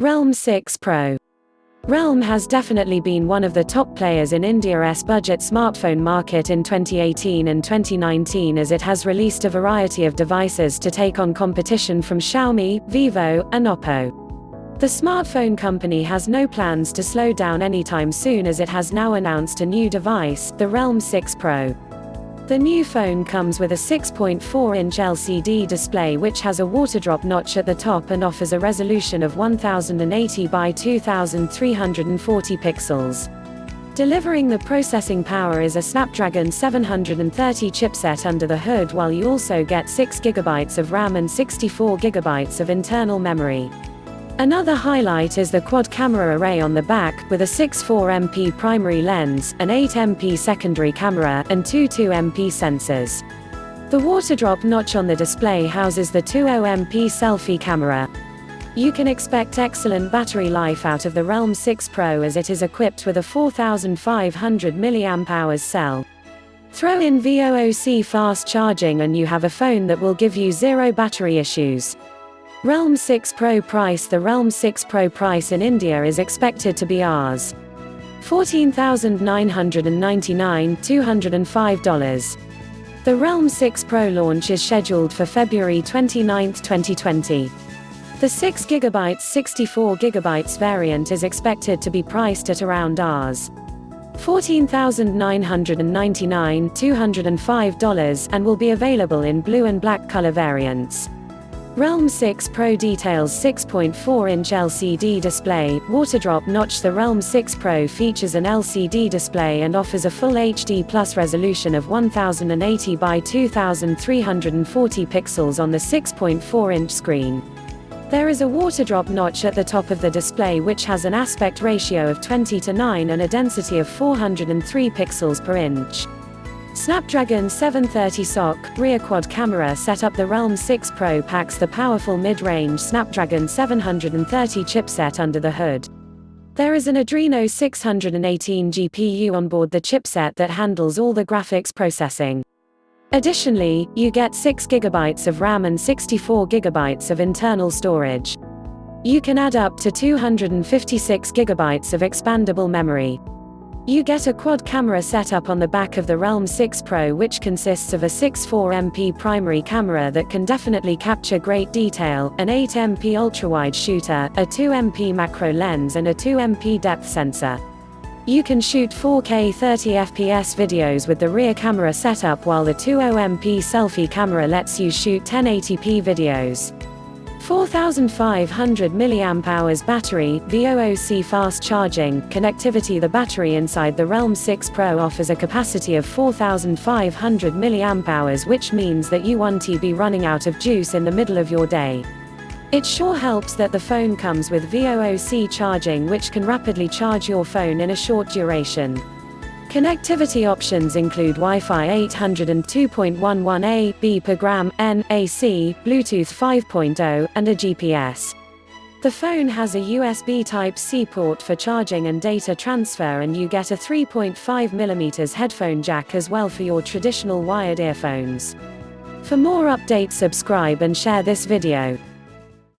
Realme 6 Pro. Realme has definitely been one of the top players in India's budget smartphone market in 2018 and 2019, as it has released a variety of devices to take on competition from Xiaomi, Vivo, and Oppo. The smartphone company has no plans to slow down anytime soon, as it has now announced a new device, the Realme 6 Pro. The new phone comes with a 6.4-inch LCD display which has a waterdrop notch at the top and offers a resolution of 1080 by 2340 pixels. Delivering the processing power is a Snapdragon 730 chipset under the hood, while you also get 6GB of RAM and 64GB of internal memory. Another highlight is the quad camera array on the back, with a 6.4MP primary lens, an 8MP secondary camera, and two 2MP sensors. The waterdrop notch on the display houses the 20MP selfie camera. You can expect excellent battery life out of the Realme 6 Pro, as it is equipped with a 4500 mAh cell. Throw in VOOC fast charging and you have a phone that will give you zero battery issues. Realme 6 Pro price. The Realme 6 Pro price in India is expected to be Rs. $14,999 $205. The Realme 6 Pro launch is scheduled for February 29, 2020. The 6GB 64GB variant is expected to be priced at around Rs. $14,999 $205 and will be available in blue and black color variants. Realme 6 Pro details 6.4-inch LCD display, waterdrop notch. The Realme 6 Pro features an LCD display and offers a full HD Plus resolution of 1080 by 2340 pixels on the 6.4-inch screen. There is a waterdrop notch at the top of the display which has an aspect ratio of 20:9 and a density of 403 pixels per inch. Snapdragon 730 SoC, rear quad camera setup. The Realme 6 Pro packs the powerful mid-range Snapdragon 730 chipset under the hood. There is an Adreno 618 GPU on board the chipset that handles all the graphics processing. Additionally, you get 6GB of RAM and 64GB of internal storage. You can add up to 256GB of expandable memory. You get a quad camera setup on the back of the Realme 6 Pro, which consists of a 6.4MP primary camera that can definitely capture great detail, an 8MP ultrawide shooter, a 2MP macro lens and a 2MP depth sensor. You can shoot 4K 30fps videos with the rear camera setup, while the 20MP selfie camera lets you shoot 1080p videos. 4500 mAh battery, VOOC fast charging, connectivity. The battery inside the Realme 6 Pro offers a capacity of 4500 mAh, which means that you won't be running out of juice in the middle of your day. It sure helps that the phone comes with VOOC charging, which can rapidly charge your phone in a short duration. Connectivity options include Wi-Fi 802.11a/b per gram, N, AC, Bluetooth 5.0, and a GPS. The phone has a USB Type-C port for charging and data transfer, and you get a 3.5mm headphone jack as well for your traditional wired earphones. For more updates, subscribe and share this video.